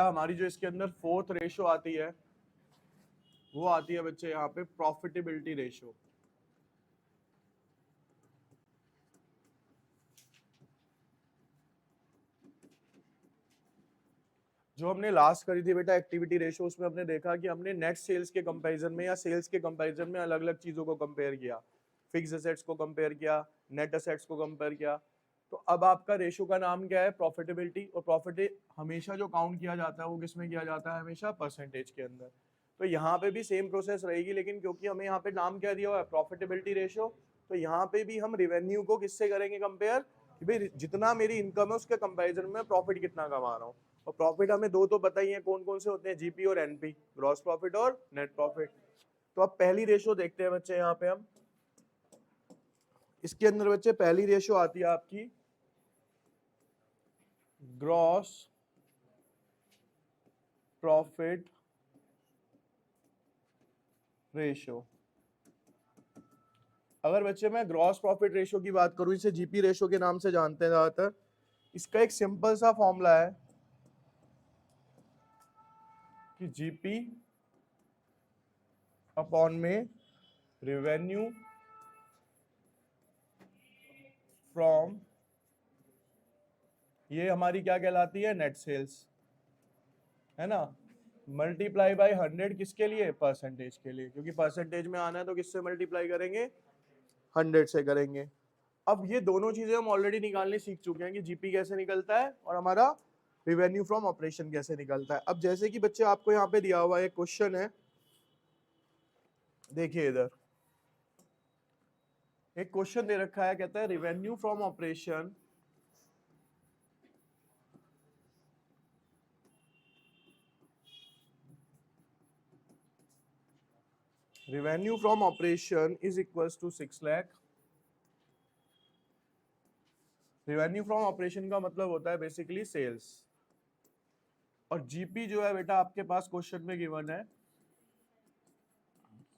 बेटा हमारी जो इसके अंदर फोर्थ रेशो आती है वो आती है बच्चे यहाँ पे प्रॉफिटेबिलिटी रेशो। जो हमने लास्ट करी थी बेटा एक्टिविटी रेशो, उसमें हमने देखा कि हमने नेट सेल्स के कंपैरिजन में या सेल्स के कंपैरिजन में अलग अलग चीजों को कंपेयर किया, फिक्स एसेट्स को कंपेयर किया, नेट एसेट्स को कंपेयर किया। तो अब आपका रेशो का नाम क्या है? प्रॉफिटेबिलिटी। और प्रॉफिट हमेशा जो काउंट किया जाता है वो किसमें किया जाता है? हमेशा परसेंटेज के अंदर। तो यहाँ पे भी सेम प्रोसेस रहेगी, लेकिन क्योंकि हमें यहाँ पे नाम क्या दिया हुआ है? Profitability ratio. तो यहाँ पे भी हम रेवेन्यू को किससे करेंगे कंपेयर कि भाई जितना मेरी इनकम है उसके कंपैरिजन में प्रॉफिट कितना कमा रहा हूँ। और प्रॉफिट हमें दो तो पता ही है कौन कौन से होते हैं, जीपी और एनपी, ग्रॉस प्रॉफिट और नेट प्रॉफिट। तो अब पहली रेशो देखते हैं बच्चे यहाँ पे हम। इसके अंदर बच्चे पहली रेशो आती है आपकी ग्रॉस प्रॉफिट रेशो। अगर बच्चे मैं ग्रॉस प्रॉफिट रेशो की बात करूं, इसे जीपी रेशो के नाम से जानते हैं ज्यादातर। इसका एक सिंपल सा फॉर्मूला है कि जीपी अपॉन में रेवेन्यू फ्रॉम, ये हमारी क्या कहलाती है? नेट सेल्स, है ना, मल्टीप्लाई बाय 100 किसके लिए? परसेंटेज के लिए, क्योंकि परसेंटेज में आना है तो किससे मल्टीप्लाई करेंगे? 100 से करेंगे। अब ये दोनों चीजें हम ऑलरेडी निकालने सीख चुके हैं कि जीपी कैसे निकलता है और हमारा रेवेन्यू फ्रॉम ऑपरेशन कैसे निकलता है। अब जैसे कि बच्चे आपको यहाँ पे दिया हुआ एक क्वेश्चन है, देखिए इधर एक क्वेश्चन दे रखा है, कहता है revenue from operation revenue from operation is equals to 6 lakh. Revenue from operation का मतलब होता है बेसिकली सेल्स, और जीपी जो है बेटा आपके पास क्वेश्चन में गिवन है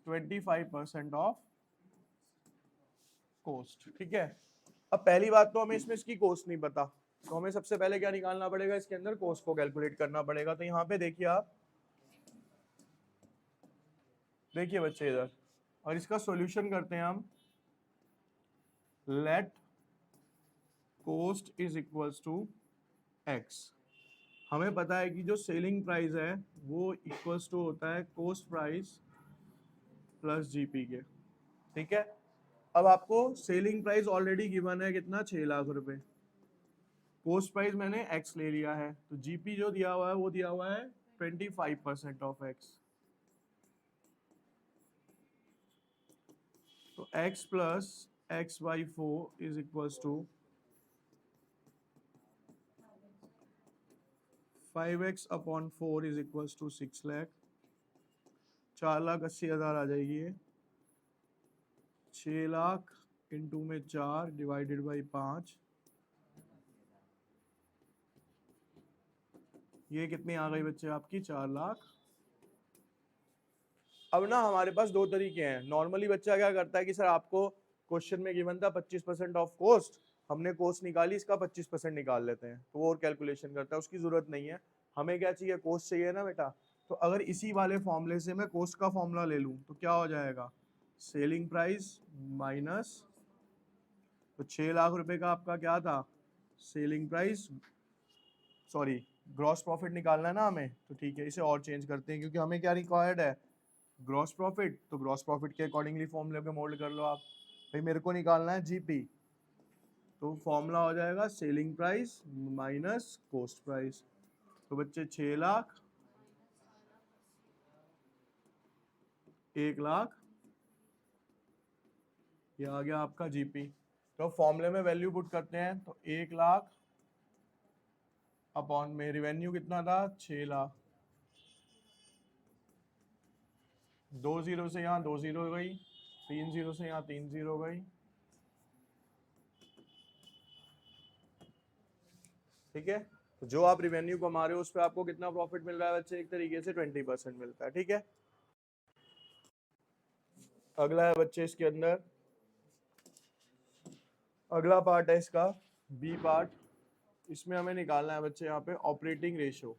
25% ऑफ कॉस्ट। ठीक है, अब पहली बात तो हमें इसमें इसकी कॉस्ट नहीं पता, तो हमें सबसे पहले क्या निकालना पड़ेगा? इसके अंदर कॉस्ट को कैलकुलेट करना पड़ेगा। तो यहाँ पे देखिए आप, देखिए बच्चे इधर, और इसका सॉल्यूशन करते हैं हम। Let cost is equals to x. हमें पता है कि जो सेलिंग प्राइस है वो इक्वल्स टू होता है कॉस्ट प्राइस प्लस जीपी के। ठीक है, अब आपको सेलिंग प्राइस ऑलरेडी गिवन है कितना? 6 लाख रुपए। कॉस्ट प्राइस मैंने एक्स ले लिया है, तो जीपी जो दिया हुआ है वो दिया हुआ है 25% ऑफ एक्स। तो x plus x by 4 is equals to 5x upon 4 is equals to 6 lakh. 4,80,000 आ जाएगी ये। 6 लाख इंटू में 4 डिवाइडेड बाई 5, ये कितनी आ गई बच्चे आपकी? 4 लाख। अब ना हमारे पास दो तरीके हैं। नॉर्मली बच्चा क्या करता है कि सर आपको क्वेश्चन में गिवन था 25% ऑफ कॉस्ट, हमने कॉस्ट निकाली, इसका 25% निकाल लेते हैं, तो वो और कैलकुलेशन करता है, उसकी जरूरत नहीं है। हमें क्या चाहिए? कॉस्ट चाहिए ना बेटा। तो अगर इसी वाले फॉर्मूले से मैं कॉस्ट का फॉर्मूला ले लूं तो क्या हो जाएगा? सेलिंग प्राइस माइनस, तो 6 लाख रुपए का आपका क्या था? Selling price, sorry gross profit निकालना है ना हमें, तो ठीक है इसे और चेंज करते हैं, क्योंकि हमें क्या रिक्वायर्ड है? Gross profit. तो ग्रॉस प्रॉफिट के अकॉर्डिंगली फॉर्मूले पे मोल्ड कर लो आप। भाई मेरे को निकालना है जीपी, तो फॉर्मूला हो जाएगा selling price minus cost price. तो बच्चे 6 लाख, 1 लाख, ये आ गया आपका जीपी। तो फॉर्मूले में वैल्यू पुट करते हैं, तो 1 लाख अपॉन में रिवेन्यू कितना था? 6 लाख। 2 जीरो से यहाँ 2 जीरो गई, 3 जीरो से यहाँ 3 जीरो गई। ठीक है, तो जो आप रिवेन्यू कमा रहे हो उस पर आपको कितना प्रॉफिट मिल रहा है बच्चे? एक तरीके से 20% मिलता है। ठीक है, अगला है बच्चे इसके अंदर, अगला पार्ट है इसका बी पार्ट। इसमें हमें निकालना है बच्चे यहाँ पे ऑपरेटिंग रेशो।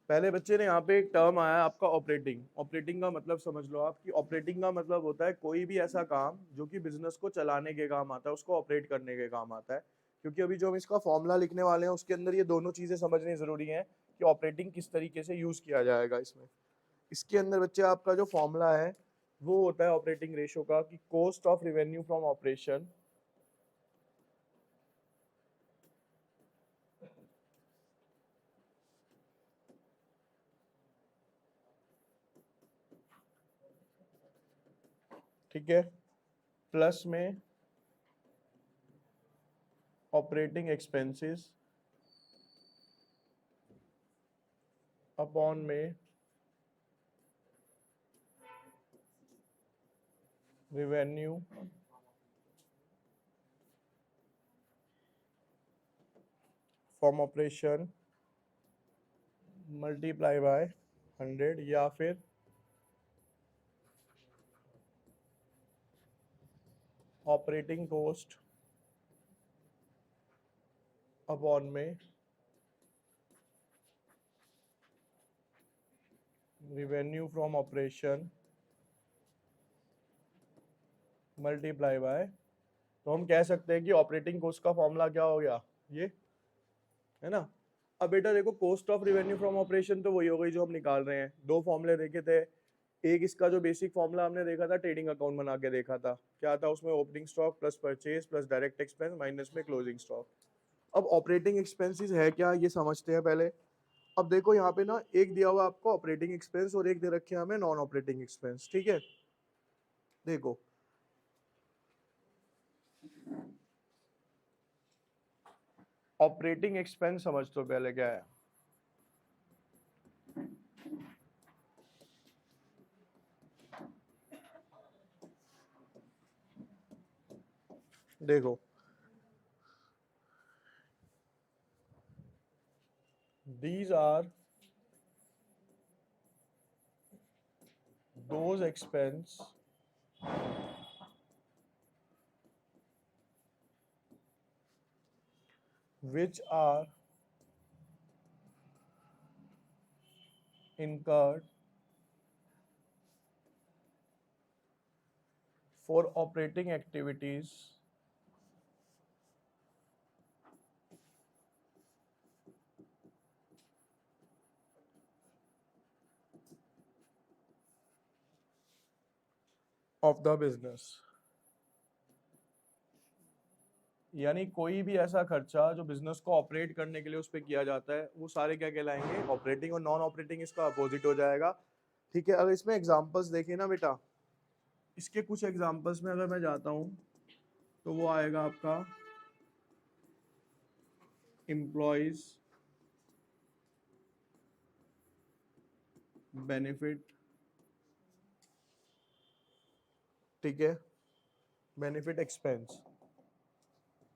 पहले बच्चे ने यहाँ पे एक टर्म आया आपका ऑपरेटिंग। ऑपरेटिंग का मतलब समझ लो आप कि ऑपरेटिंग का मतलब होता है कोई भी ऐसा काम जो कि बिजनेस को चलाने के काम आता है, उसको ऑपरेट करने के काम आता है। क्योंकि अभी जो हम इसका फॉर्मूला लिखने वाले हैं उसके अंदर ये दोनों चीजें समझनी जरूरी है कि ऑपरेटिंग किस तरीके से यूज किया जाएगा इसमें। इसके अंदर बच्चे आपका जो फॉर्मूला है वो होता है ऑपरेटिंग रेशियो का कि cost of revenue from operation ठीक है प्लस में ऑपरेटिंग एक्सपेंसेस अपॉन में revenue from operation multiply by 100 या फिर ऑपरेटिंग कॉस्ट अपॉन में revenue from operation multiply by. तो हम कह सकते हैं कि ऑपरेटिंग कॉस्ट का फॉर्मूला क्या हो गया, ये है ना। अब बेटा देखो cost of revenue from operation तो वही हो गई जो हम निकाल रहे हैं। दो फॉर्मूले देखे थे, एक इसका जो बेसिक फॉर्मूला हमने देखा था ट्रेडिंग अकाउंट बना के देखा था, क्या था उसमें opening stock plus purchase plus direct expense minus में क्लोजिंग स्टॉक। अब ऑपरेटिंग एक्सपेंसेस है क्या ये समझते हैं पहले। अब देखो यहाँ पे ना एक दिया हुआ आपको ऑपरेटिंग एक्सपेंस और एक दे रखे हैं हमें नॉन ऑपरेटिंग एक्सपेंस, ठीक है। देखो ऑपरेटिंग एक्सपेंस समझ तो पहले क्या है। देखो these are those expense which are incurred for operating activities of the business। यानी कोई भी ऐसा खर्चा जो बिजनेस को ऑपरेट करने के लिए उस पर किया जाता है वो सारे क्या कहलाएंगे, ऑपरेटिंग। और नॉन ऑपरेटिंग इसका अपोजिट हो जाएगा, ठीक है। अगर इसमें एग्जांपल्स देखें ना बेटा, इसके कुछ एग्जांपल्स में अगर मैं जाता हूँ तो वो आएगा आपका एम्प्लॉयज बेनिफिट, ठीक है, बेनिफिट एक्सपेंस।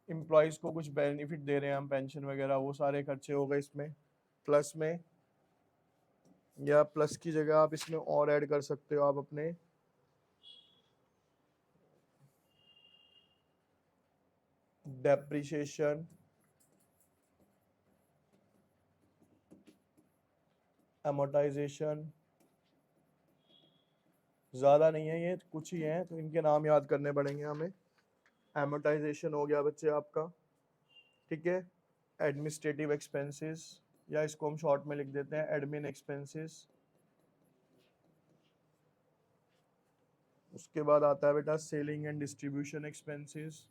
एम्प्लॉयज को कुछ बेनिफिट दे रहे हैं हम, पेंशन वगैरह, वो सारे खर्चे हो गए इसमें। प्लस में, या प्लस की जगह आप इसमें और ऐड कर सकते हो आप अपने डेप्रिसिएशन, amortization, ज़्यादा नहीं है ये, कुछ ही हैं तो इनके नाम याद करने पड़ेंगे हमें। amortization हो गया बच्चे आपका, ठीक है। एडमिनिस्ट्रेटिव एक्सपेंसेस, या इसको हम शॉर्ट में लिख देते हैं एडमिन एक्सपेंसेस। उसके बाद आता है बेटा सेलिंग एंड डिस्ट्रीब्यूशन एक्सपेंसेस।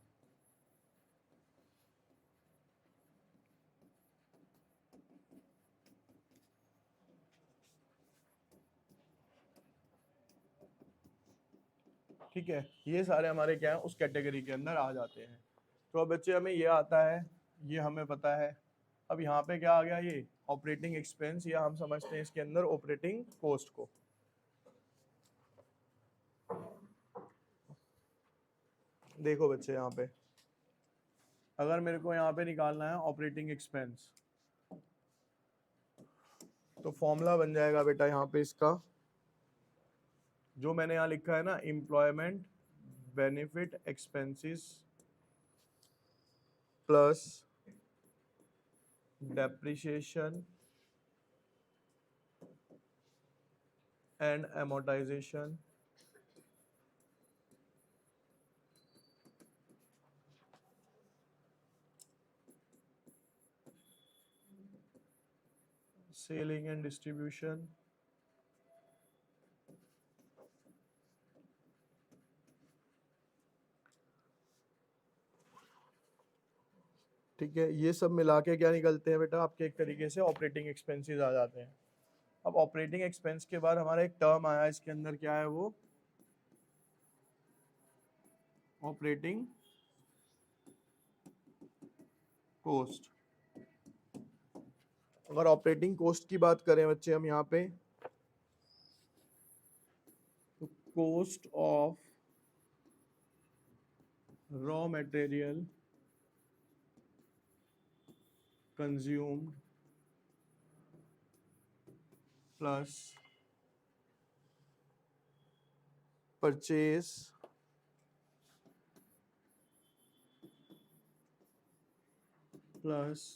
ठीक है, ये सारे हमारे क्या है उस कैटेगरी के अंदर आ जाते हैं। तो अब बच्चे हमें ये आता है, ये हमें पता है। अब यहाँ पे क्या आ गया, ये ऑपरेटिंग एक्सपेंस, या हम समझते हैं इसके अंदर ऑपरेटिंग कॉस्ट को। देखो बच्चे यहाँ पे अगर मेरे को यहाँ पे निकालना है ऑपरेटिंग एक्सपेंस, तो फॉर्मूला बन जाएगा बेटा यहाँ पे इसका, जो मैंने यहाँ लिखा है ना, employment benefit expenses plus depreciation and amortization selling and distribution ठीक है। ये सब मिला के क्या निकलते हैं बेटा आपके, एक तरीके से ऑपरेटिंग एक्सपेंसेस आ जाते हैं। अब ऑपरेटिंग एक्सपेंस के बाद हमारा एक टर्म आया, इसके अंदर क्या है वो ऑपरेटिंग कॉस्ट। अगर ऑपरेटिंग कॉस्ट की बात करें बच्चे हम यहाँ पे, तो cost of raw material consumed plus purchase plus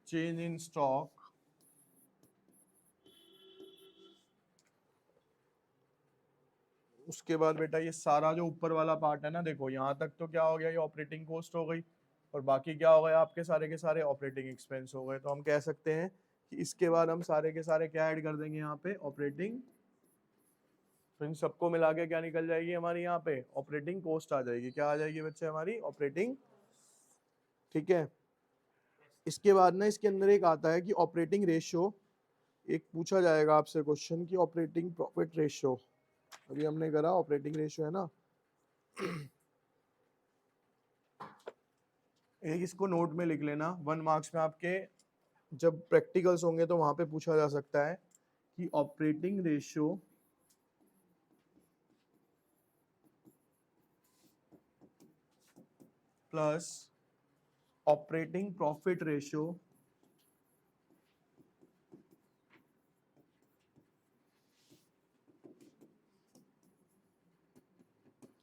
change in stock उसके बाद बेटा ये सारा जो ऊपर वाला पार्ट है ना, देखो यहाँ तक तो क्या हो गया, ये ऑपरेटिंग कॉस्ट हो गई, और बाकी क्या हो गया आपके सारे के सारे ऑपरेटिंग एक्सपेंस हो गए। तो हम कह सकते हैं कि इसके बाद हम सारे के सारे क्या ऐड कर देंगे यहाँ पे ऑपरेटिंग, तो इन सबको मिला के क्या निकल जाएगी हमारी यहाँ पे ऑपरेटिंग कॉस्ट आ जाएगी। क्या आ जाएगी बच्चे हमारी ऑपरेटिंग, ठीक है। इसके बाद ना इसके अंदर एक आता है कि ऑपरेटिंग रेशियो, एक पूछा जाएगा आपसे क्वेश्चन कि ऑपरेटिंग प्रॉफिट रेशियो, अभी हमने करा ऑपरेटिंग रेशियो है ना, एक इसको नोट में लिख लेना, 1 मार्क्स में आपके जब प्रैक्टिकल्स होंगे तो वहां पे पूछा जा सकता है कि operating ratio plus operating profit ratio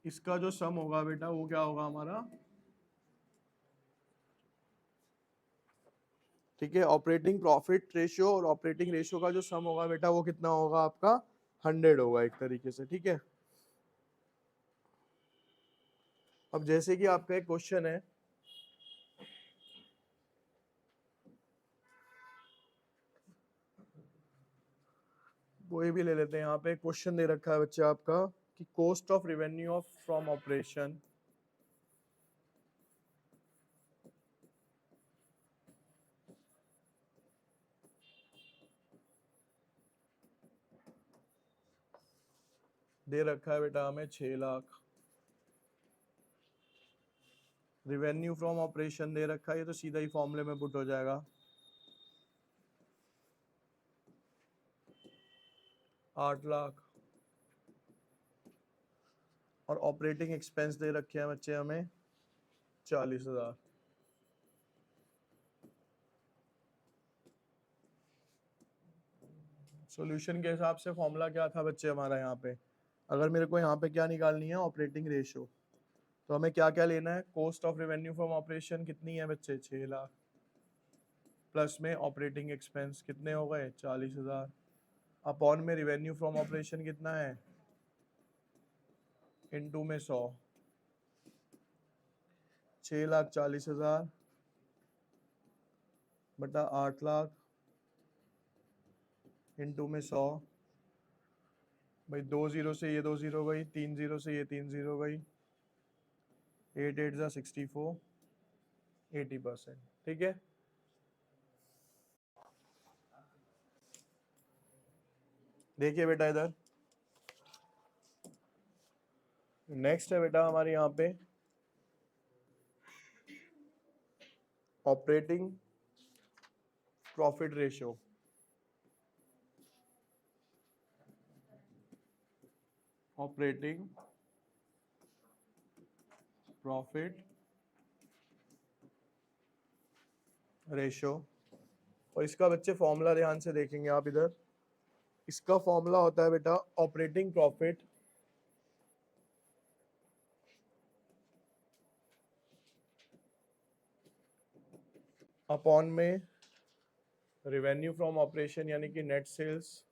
इसका जो सम होगा बेटा वो क्या होगा हमारा, ठीक है। ऑपरेटिंग प्रॉफिट रेशियो और ऑपरेटिंग रेशियो का जो सम होगा बेटा वो कितना होगा आपका 100 होगा एक तरीके से, ठीक है। अब जैसे कि आपका एक क्वेश्चन है, वो ये भी ले लेते हैं। यहाँ पे क्वेश्चन दे रखा है बच्चे आपका कि cost of revenue of from operation दे रखा है बेटा हमें 6 लाख, रेवेन्यू फ्रॉम ऑपरेशन दे रखा है, ये तो सीधा ही फॉर्मूले में पुट हो जाएगा 8 लाख, और ऑपरेटिंग एक्सपेंस दे रखे हैं बच्चे हमें 40,000। सॉल्यूशन के हिसाब से फॉर्मूला क्या था बच्चे हमारा यहाँ पे, अगर मेरे को यहाँ पे क्या निकालनी है ऑपरेटिंग रेशियो, तो हमें क्या क्या लेना है, cost of revenue from operation कितनी है बच्चे 6 लाख, प्लस में ऑपरेटिंग एक्सपेंस कितने हो गए 40,000, अपॉन में रेवेन्यू फ्रॉम ऑपरेशन कितना है इनटू में 100, 6,40,000 बटा 8 लाख इनटू में 100, भाई 2 जीरो से ये 2 जीरो गई, 3 जीरो से ये 3 जीरो गई, 8 8 जा 64, 80%, ठीक है। देखिए बेटा इधर नेक्स्ट है बेटा हमारे यहाँ पे operating profit ratio. Operating profit ratio, और इसका बच्चे फॉर्मूला ध्यान से देखेंगे आप इधर, इसका फॉर्मूला होता है बेटा ऑपरेटिंग प्रॉफिट अपॉन में रेवेन्यू फ्रॉम ऑपरेशन यानी कि नेट सेल्स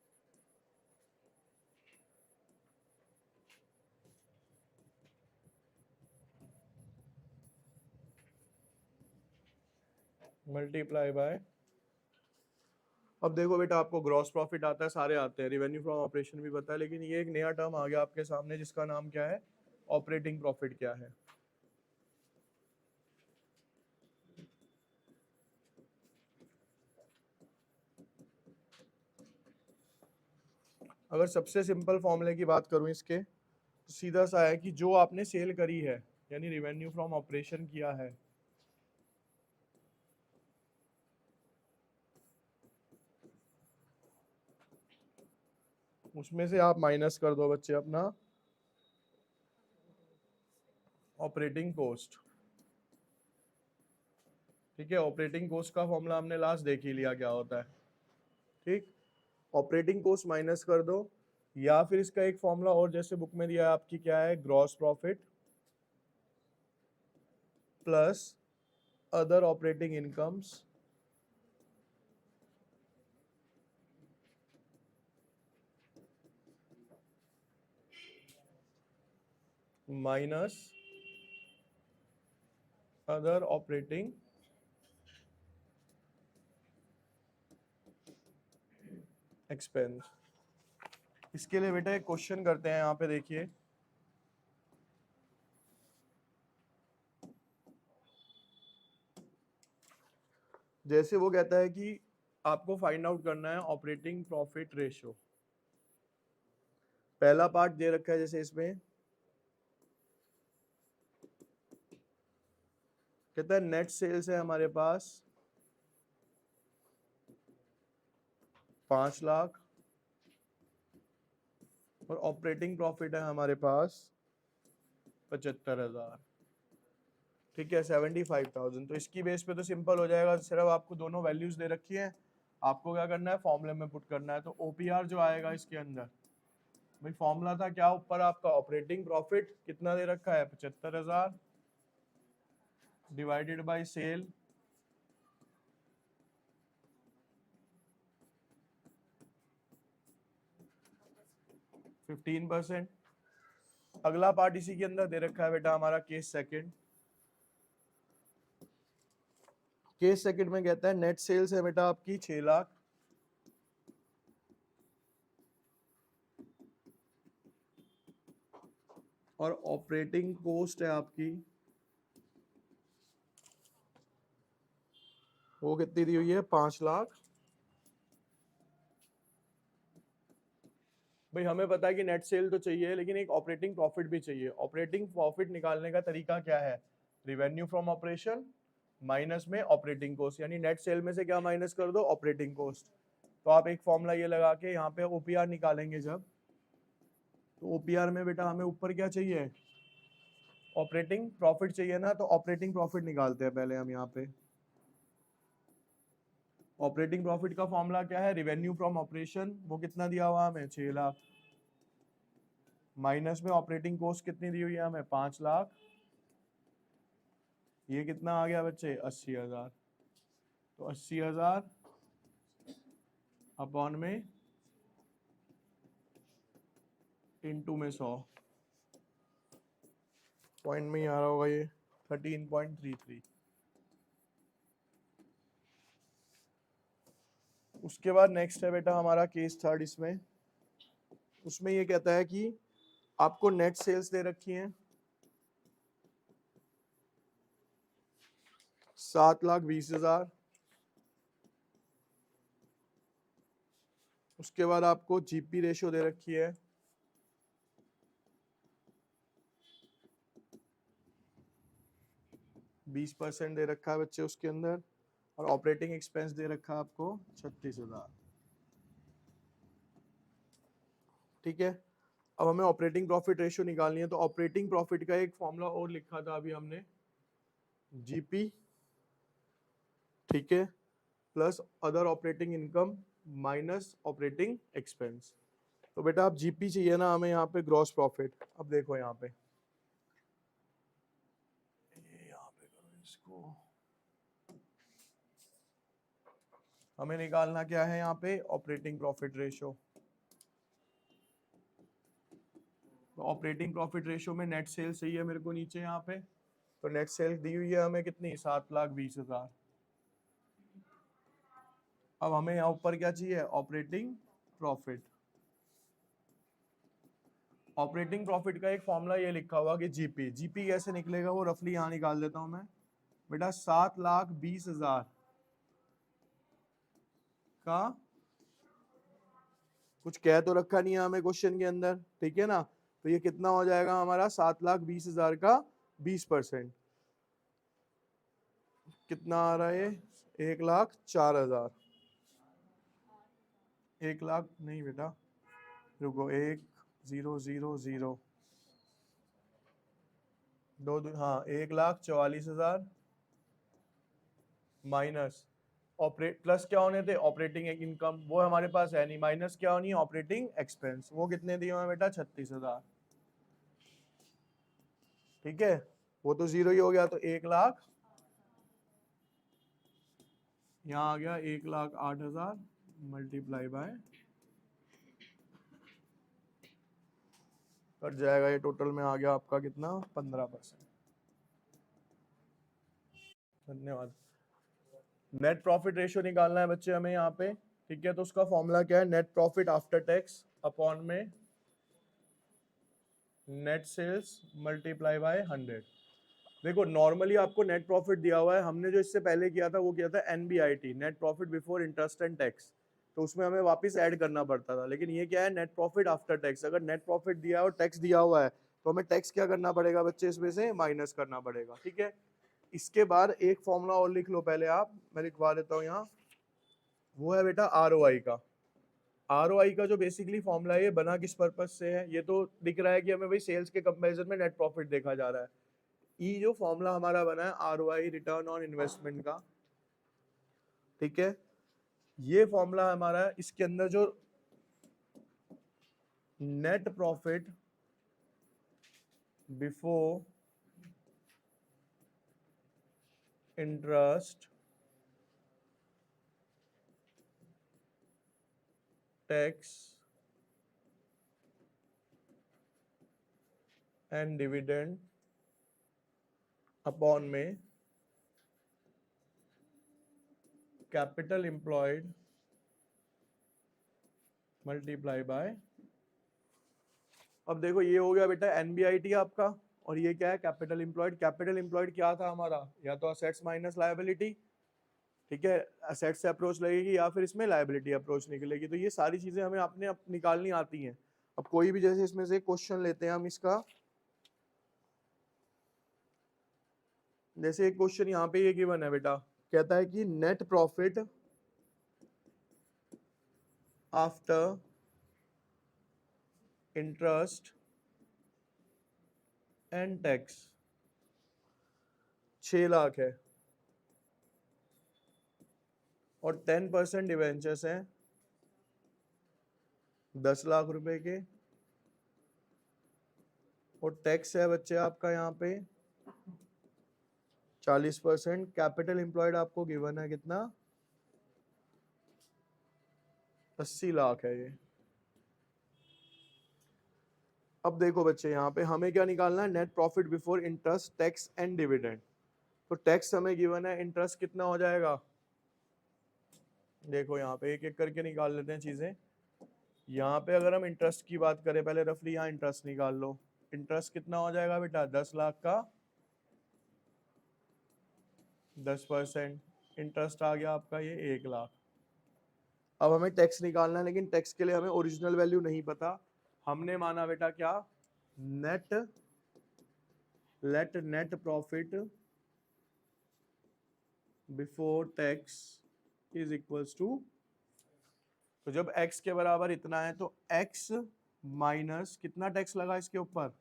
मल्टीप्लाई बाय, अब देखो बेटा आपको ग्रॉस प्रॉफिट आता है, सारे आते हैं, रेवेन्यू फ्रॉम ऑपरेशन भी पता है, लेकिन ये एक नया टर्म आ गया आपके सामने जिसका नाम क्या है, ऑपरेटिंग प्रॉफिट क्या है। अगर सबसे सिंपल फॉर्मूले की बात करूं इसके, तो सीधा सा है कि जो आपने सेल करी है यानी रेवेन्यू फ्रॉम ऑपरेशन किया है, उसमें से आप माइनस कर दो बच्चे अपना ऑपरेटिंग कोस्ट। ठीक है, ऑपरेटिंग कोस्ट का फॉर्मूला हमने लास्ट देख ही लिया क्या होता है। ठीक, ऑपरेटिंग कोस्ट माइनस कर दो, या फिर इसका एक फॉर्मूला और जैसे बुक में दिया है आपकी, क्या है, gross profit plus other operating incomes minus other operating expense. इसके लिए बेटा एक क्वेश्चन करते हैं, यहाँ पे देखिए, जैसे वो कहता है कि आपको फाइंड आउट करना है ऑपरेटिंग प्रॉफिट रेशियो। पहला पार्ट दे रखा है, जैसे इसमें कहता है नेट सेल्स है हमारे पास 5 लाख और ऑपरेटिंग प्रॉफिट है हमारे पास 75,000। ठीक है, 75,000। तो इसकी बेस पे तो सिंपल हो जाएगा, सिर्फ आपको दोनों वैल्यूज दे रखी है, आपको क्या करना है, फॉर्मूले में पुट करना है। तो ओपीआर जो आएगा इसके अंदर, भाई फॉर्मूला था क्या ऊपर आपका, ऑपरेटिंग प्रॉफिट कितना दे रखा है, 75,000 डिवाइडेड बाय सेल, फिफ्टीन %। अगला पार्ट इसी के अंदर दे रखा है बेटा हमारा केस सेकंड। केस सेकंड में कहता है नेट सेल्स है बेटा आपकी 6 लाख और ऑपरेटिंग कॉस्ट है आपकी, वो कितनी दी हुई है, 5 लाख। भाई हमें पता है कि नेट सेल तो चाहिए, लेकिन एक ऑपरेटिंग प्रॉफिट भी चाहिए। ऑपरेटिंग प्रॉफिट निकालने का तरीका क्या है, रिवेन्यू फ्रॉम ऑपरेशन माइनस में ऑपरेटिंग कॉस्ट, यानी नेट सेल में से क्या माइनस कर दो, ऑपरेटिंग कॉस्ट। तो आप एक फॉर्मूला ये लगा के यहाँ पे ओपीआर निकालेंगे जब, तो ओपीआर में बेटा हमें ऊपर क्या चाहिए, ऑपरेटिंग प्रॉफिट चाहिए ना, तो ऑपरेटिंग प्रॉफिट निकालते हैं पहले हम यहाँ पे। ऑपरेटिंग प्रॉफिट का फॉर्मूला क्या है, रिवेन्यू फ्रॉम ऑपरेशन, वो कितना दिया हुआ हमें, 6 लाख, माइनस में ऑपरेटिंग कॉस्ट कितनी दी हुई है हमें, 5 लाख, ये कितना आ गया बच्चे, 80,000। तो 80,000 अपॉन में इनटू में 100, पॉइंट में ही आ रहा होगा ये 13.33। उसके बाद नेक्स्ट है बेटा हमारा केस थर्ड। इसमें उसमें ये कहता है कि आपको नेट सेल्स दे रखी हैं 7,20,000, उसके बाद आपको जीपी रेशियो दे रखी है 20% दे रखा है बच्चे उसके अंदर, और ऑपरेटिंग एक्सपेंस दे रखा है आपको 36,000। ठीक है, अब हमें ऑपरेटिंग प्रॉफिट रेशियो निकालनी है। तो ऑपरेटिंग प्रॉफिट का एक फॉर्मूला और लिखा था अभी हमने, जीपी, ठीक है, plus other operating income minus operating expense. तो बेटा आप जीपी चाहिए ना हमें यहाँ पे, ग्रॉस प्रॉफिट। अब देखो यहाँ पे, यहाँ पे करो इसको, हमें निकालना क्या है यहाँ पे, ऑपरेटिंग प्रॉफिट रेशो। तो ऑपरेटिंग प्रॉफिट रेशो में नेट सेल्स चाहिए मेरे को नीचे यहाँ पे। तो नेट सेल्स दी हुई है हमें कितनी, 7,20,000। अब हमें यहाँ ऊपर क्या चाहिए, ऑपरेटिंग प्रॉफिट। ऑपरेटिंग प्रॉफिट का एक फॉर्मूला ये लिखा हुआ कि जीपी। जीपी कैसे निकलेगा वो रफली यहाँ निकाल देता हूँ मैं बेटा। 7,20,000 का कुछ कह तो रखा नहीं है हमें क्वेश्चन के अंदर, ठीक है ना। तो ये कितना हो जाएगा हमारा, 7,20,000 का 20%। कितना आ रहा है, 1,04,000। 1,00,000 नहीं बेटा, रुको, 1,000 हाँ, 1,44,000 माइनस ऑपरेट, प्लस क्या होने थे, ऑपरेटिंग इनकम, वो हमारे पास है नहीं। माइनस क्या होनी है, ऑपरेटिंग एक्सपेंस, वो कितने दिए हुए बेटा, 36,000। ठीक है, वो तो जीरो ही हो गया। तो 1,00,000 यहाँ आ गया, 1,08,000 मल्टीप्लाई बाय, कट जाएगा ये, टोटल में आ गया आपका कितना, 15%। धन्यवाद। नेट प्रॉफिट रेशियो निकालना है बच्चे हमें यहाँ पे, ठीक है। तो उसका फॉर्मूला क्या है, net profit after tax upon में नेट सेल्स मल्टीप्लाई बाय 100। देखो नॉर्मली आपको नेट प्रॉफिट दिया हुआ है, हमने जो इससे पहले किया था वो किया था NBIT, net profit before interest and tax. तो उसमें हमें वापस ऐड करना पड़ता था, लेकिन ये क्या है, नेट प्रॉफिट आफ्टर टैक्स। अगर नेट प्रॉफिट दिया है और टैक्स दिया हुआ है तो हमें टैक्स क्या करना पड़ेगा बच्चे, इसमें से माइनस करना पड़ेगा, ठीक है। इसके बाद एक फॉर्मूला और लिख लो पहले आप, मैं लिखवा देता हूँ यहाँ। वो है बेटा आरओआई का। आरओआई का जो बेसिकली फॉर्मूला है, ये बना किस पर्पज से है, ये तो दिख रहा है कि हमें भाई सेल्स के कंपैरिजन में नेट प्रॉफिट देखा जा रहा है। ये जो फॉर्मूला हमारा बना है आरओआई, रिटर्न ऑन इन्वेस्टमेंट का, ठीक है। ये फॉर्मूला हमारा है, इसके अंदर जो net profit before interest tax and dividend upon में कैपिटल एम्प्लॉयड मल्टीप्लाई बाय। अब देखो ये हो गया बेटा एनबीआईटी आपका, और ये क्या है, कैपिटल एम्प्लॉयड। कैपिटल एम्प्लॉयड क्या था हमारा, या तो असेट्स माइनस लायबिलिटी, ठीक है, असेट्स से अप्रोच लगेगी या फिर इसमें लायबिलिटी अप्रोच निकलेगी। तो ये सारी चीजें हमें अपने निकालनी आती हैं। अब कोई भी जैसे इसमें से क्वेश्चन लेते हैं हम इसका, जैसे एक क्वेश्चन यहाँ पे ये गिवन है बेटा, कहता है कि net profit after interest and tax 6 lakh है, और 10% डिवेंचर्स हैं 10 लाख रुपए के, और टैक्स है बच्चे आपका यहाँ पे 40%। कैपिटल एम्प्लॉयड आपको गिवन है कितना, 80 लाख है ये। अब देखो बच्चे यहाँ पे हमें क्या निकालना है, net profit before interest tax and dividend. तो टैक्स हमें गिवन है, इंटरेस्ट कितना हो जाएगा, देखो यहाँ पे एक एक करके निकाल लेते हैं चीजें। यहाँ पे अगर हम इंटरेस्ट की बात करें, पहले रफली यहाँ इंटरेस्ट निकाल लो। इंटरेस्ट कितना हो जाएगा बेटा, 10 लाख का 10%, इंटरेस्ट आ गया आपका ये 1 लाख। अब हमें टैक्स निकालना है, लेकिन टैक्स के लिए हमें ओरिजिनल वैल्यू नहीं पता। हमने माना बेटा क्या, net let net profit before tax is equals to, तो जब x के बराबर इतना है तो x माइनस कितना टैक्स लगा इसके ऊपर,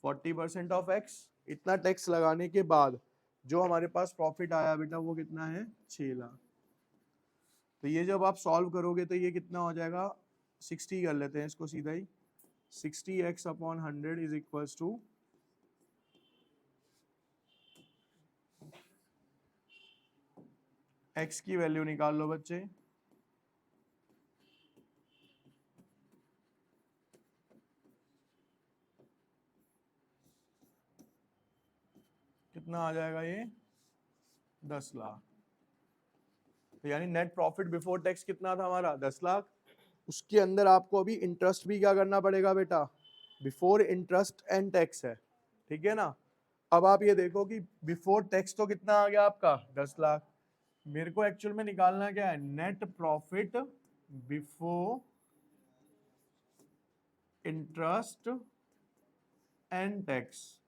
40% ऑफ x। इतना टैक्स लगाने के बाद जो हमारे पास प्रॉफिट आया बेटा वो कितना है, 6 लाख। तो ये जब आप सॉल्व करोगे तो ये कितना हो जाएगा, 60 कर लेते हैं इसको सीधा ही, 60x upon 100 is equals to, x की वैल्यू निकाल लो बच्चे। कितना आ जाएगा ये? 10 लाख। तो यानी नेट प्रॉफिट बिफोर टैक्स कितना था हमारा? 10 लाख। उसके अंदर आपको अभी इंटरेस्ट भी क्या करना पड़ेगा बेटा? बिफोर इंटरेस्ट एंड टैक्स है, ठीक है ना। अब आप ये देखो कि बिफोर टैक्स तो कितना आ गया आपका? 10 लाख। मेरे को एक्चुअल में निकालना क्या है? Net profit before interest and tax.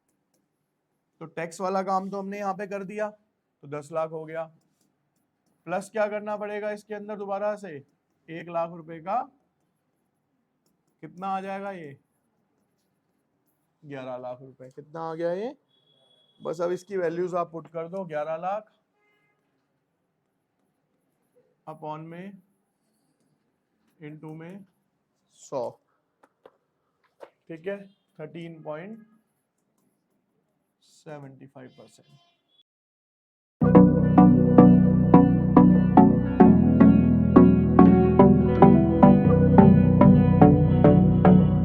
तो टैक्स वाला काम तो हमने यहाँ पे कर दिया, तो 10 लाख हो गया। प्लस क्या करना पड़ेगा इसके अंदर दोबारा से? 1 लाख रुपए का कितना आ जाएगा ये? 11 लाख रुपए। कितना आ गया ये? बस अब इसकी वैल्यूज आप पुट कर दो। 11 लाख अपॉन में इनटू में 100, ठीक है, 13.75%।